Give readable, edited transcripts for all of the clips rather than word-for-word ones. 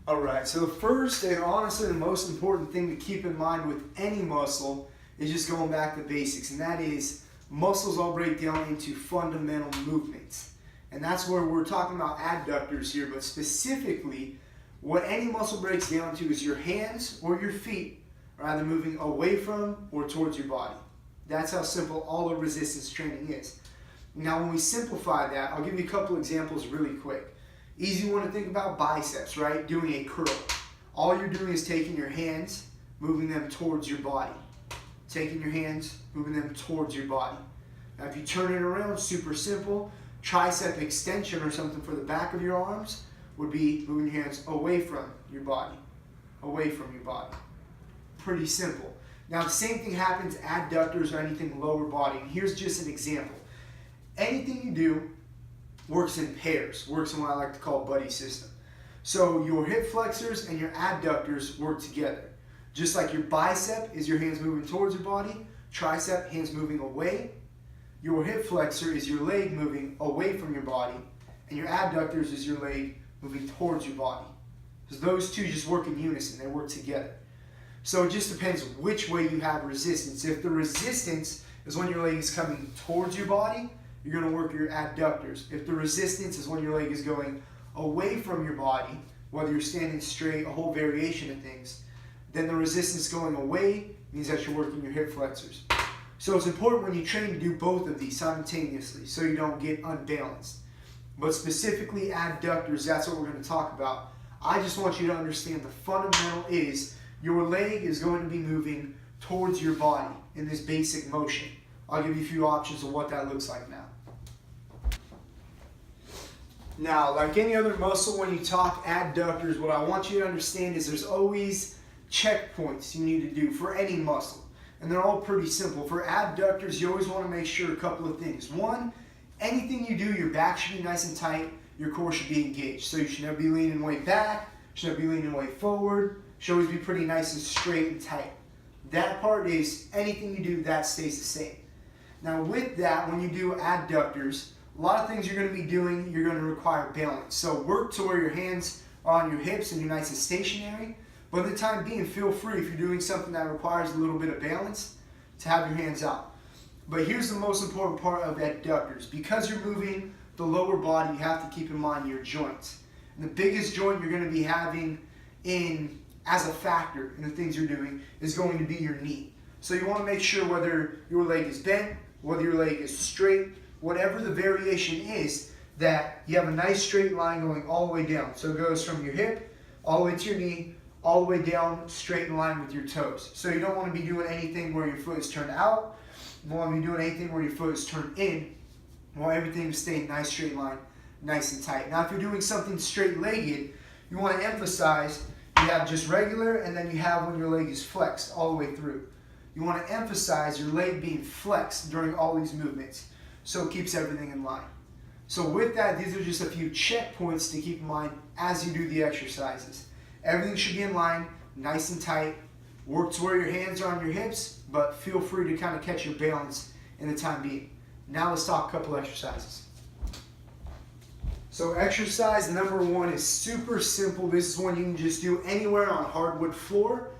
Alright, so the first and honestly the most important thing to keep in mind with any muscle is just going back to basics, and that is muscles all break down into fundamental movements. And that's where we're talking about adductors here, but specifically what any muscle breaks down to is your hands or your feet are either moving away from or towards your body. That's how simple all of resistance training is. Now when we simplify that, I'll give you a couple examples really quick. Easy one to think about, biceps, right? Doing a curl. All you're doing is taking your hands, moving them towards your body. Taking your hands, moving them towards your body. Now if you turn it around, super simple. Tricep extension or something for the back of your arms would be moving your hands away from your body. Away from your body. Pretty simple. Now the same thing happens adductors or anything lower body. And here's just an example. Anything you do works in pairs, works in what I like to call buddy system. So your hip flexors and your adductors work together. Just like your bicep is your hands moving towards your body, tricep, hands moving away. Your hip flexor is your leg moving away from your body, and your adductors is your leg moving towards your body. So those two just work in unison, they work together. So it just depends which way you have resistance. If the resistance is when your leg is coming towards your body, you're going to work your adductors. If the resistance is when your leg is going away from your body, whether you're standing straight, a whole variation of things, then the resistance going away means that you're working your hip flexors. So it's important when you train to do both of these simultaneously so you don't get unbalanced. But specifically adductors, that's what we're going to talk about. I just want you to understand the fundamental is your leg is going to be moving towards your body in this basic motion. I'll give you a few options of what that looks like now. Now, like any other muscle, when you talk adductors, what I want you to understand is there's always checkpoints you need to do for any muscle. And they're all pretty simple. For adductors, you always want to make sure a couple of things. One, anything you do, your back should be nice and tight, your core should be engaged. So you should never be leaning way back, should never be leaning way forward, should always be pretty nice and straight and tight. That part is, anything you do, that stays the same. Now with that, when you do adductors, a lot of things you're going to be doing, you're going to require balance. So work to where your hands are on your hips and you're nice and stationary. But in the time being, feel free, if you're doing something that requires a little bit of balance, to have your hands out. But here's the most important part of adductors. Because you're moving the lower body, you have to keep in mind your joints. And the biggest joint you're going to be having in as a factor in the things you're doing is going to be your knee. So you want to make sure whether your leg is bent, whether your leg is straight, whatever the variation is, that you have a nice straight line going all the way down. So it goes from your hip all the way to your knee, all the way down, straight in line with your toes. So you don't want to be doing anything where your foot is turned out. You don't want to be doing anything where your foot is turned in. You want everything to stay in a nice straight line, nice and tight. Now if you're doing something straight-legged, you want to emphasize you have just regular, and then you have when your leg is flexed all the way through. You want to emphasize your leg being flexed during all these movements, so it keeps everything in line. So with that, these are just a few checkpoints to keep in mind as you do the exercises. Everything should be in line, nice and tight. Work to where your hands are on your hips, but feel free to kind of catch your balance in the time being. Now let's talk a couple exercises. So exercise number one is super simple. This is one you can just do anywhere on a hardwood floor,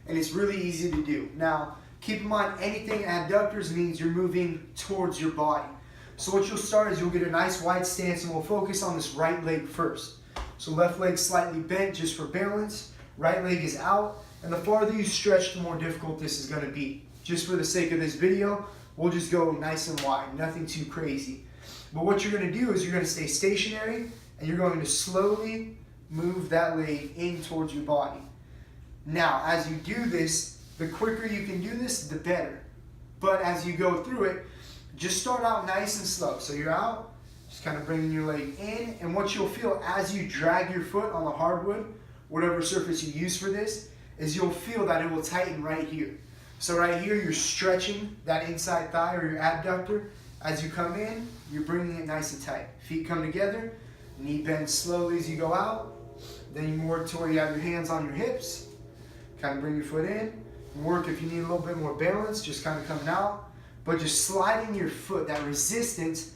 and it's really easy to do. Now, keep in mind, anything adductors means you're moving towards your body. So what you'll start is you'll get a nice wide stance, and we'll focus on this right leg first. So left leg slightly bent just for balance, right leg is out, and the farther you stretch, the more difficult this is going to be. Just for the sake of this video, we'll just go nice and wide, nothing too crazy. But what you're going to do is you're going to stay stationary, and you're going to slowly move that leg in towards your body. Now, as you do this, the quicker you can do this, the better. But as you go through it, just start out nice and slow. So you're out, just kind of bringing your leg in, and what you'll feel as you drag your foot on the hardwood, whatever surface you use for this, is you'll feel that it will tighten right here. So right here, you're stretching that inside thigh or your adductor. As you come in, you're bringing it nice and tight. Feet come together, knee bends slowly as you go out. Then you work to where you have your hands on your hips. Kind of bring your foot in. Work if you need a little bit more balance, just kind of coming out. But just sliding your foot, that resistance,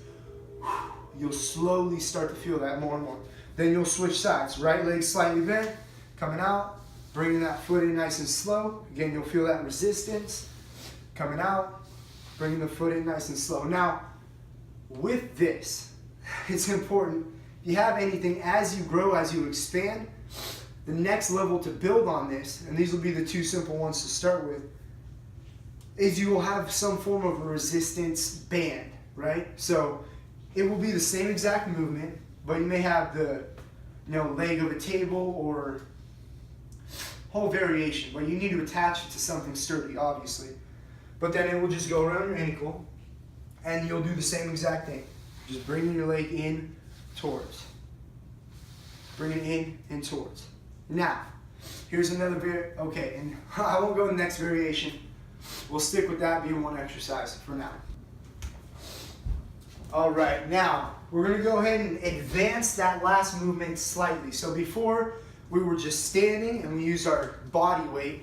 you'll slowly start to feel that more and more. Then you'll switch sides. Right leg slightly bent, Coming out, bringing that foot in nice and slow. Again, you'll feel that resistance. Coming out, bringing the foot in nice and slow. Now, with this, it's important, if you have anything, as you grow, as you expand, the next level to build on this, and these will be the two simple ones to start with, is you will have some form of a resistance band, right? So it will be the same exact movement, but you may have the leg of a table or whole variation, but you need to attach it to something sturdy, obviously. But then it will just go around your ankle, and you'll do the same exact thing. Just bringing your leg in towards. Bring it in and towards. Now, here's another okay, and I won't go to the next variation. We'll stick with that being one exercise for now. All right, now we're going to go ahead and advance that last movement slightly. So before we were just standing and we used our body weight.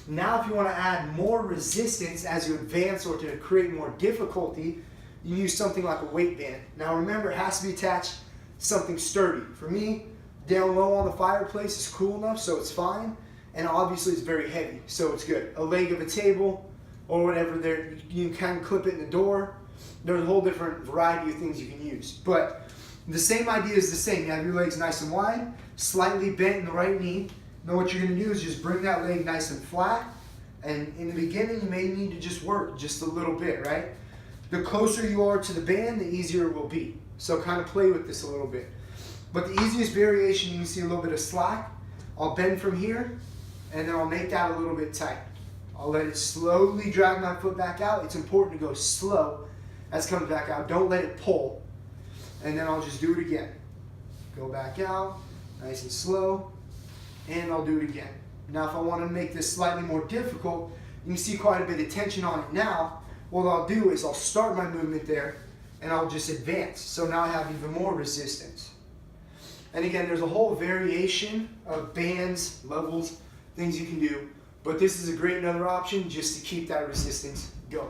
Now if you want to add more resistance as you advance or to create more difficulty, you use something like a weight band. Now remember, it has to be attached to something sturdy. For me, down low on the fireplace is cool enough, so it's fine. And obviously it's very heavy, so it's good. A leg of a table or whatever, there you can kind of clip it in the door. There's a whole different variety of things you can use. But the same idea is the same. You have your legs nice and wide, slightly bent in the right knee. Now what you're going to do is just bring that leg nice and flat. And in the beginning, you may need to just work just a little bit, right? The closer you are to the band, the easier it will be. So kind of play with this a little bit. But the easiest variation, you can see a little bit of slack. I'll bend from here, and then I'll make that a little bit tight. I'll let it slowly drag my foot back out. It's important to go slow as it comes back out. Don't let it pull. And then I'll just do it again. Go back out, nice and slow, and I'll do it again. Now if I want to make this slightly more difficult, you can see quite a bit of tension on it now. What I'll do is I'll start my movement there, and I'll just advance. So now I have even more resistance. And again, there's a whole variation of bands, levels, things you can do. But this is a great another option just to keep that resistance going.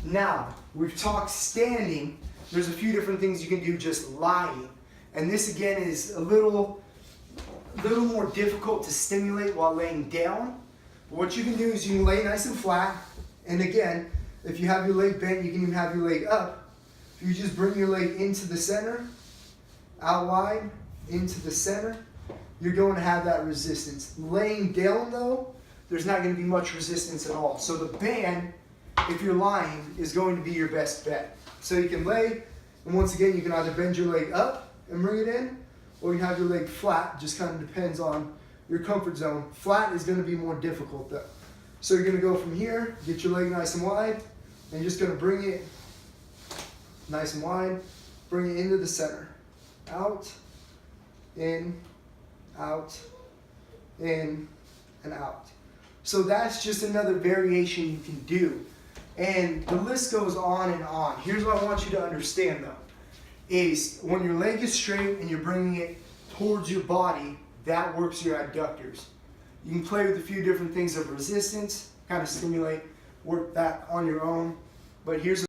Now, we've talked standing. There's a few different things you can do just lying. And this again is a little more difficult to stimulate while laying down. But what you can do is you can lay nice and flat. And again, if you have your leg bent, you can even have your leg up. If you just bring your leg into the center, out wide, into the center, you're going to have that resistance. Laying down though, there's not going to be much resistance at all. So the band, if you're lying, is going to be your best bet. So you can lay, and once again, you can either bend your leg up and bring it in, or you have your leg flat. Just kind of depends on your comfort zone. Flat is going to be more difficult though. So you're going to go from here, get your leg nice and wide, and you're just going to bring it nice and wide, bring it into the center. Out, in, and out. So that's just another variation you can do. And the list goes on and on. Here's what I want you to understand though, is when your leg is straight and you're bringing it towards your body, that works your adductors. You can play with a few different things of resistance, kind of stimulate, work that on your own. But here's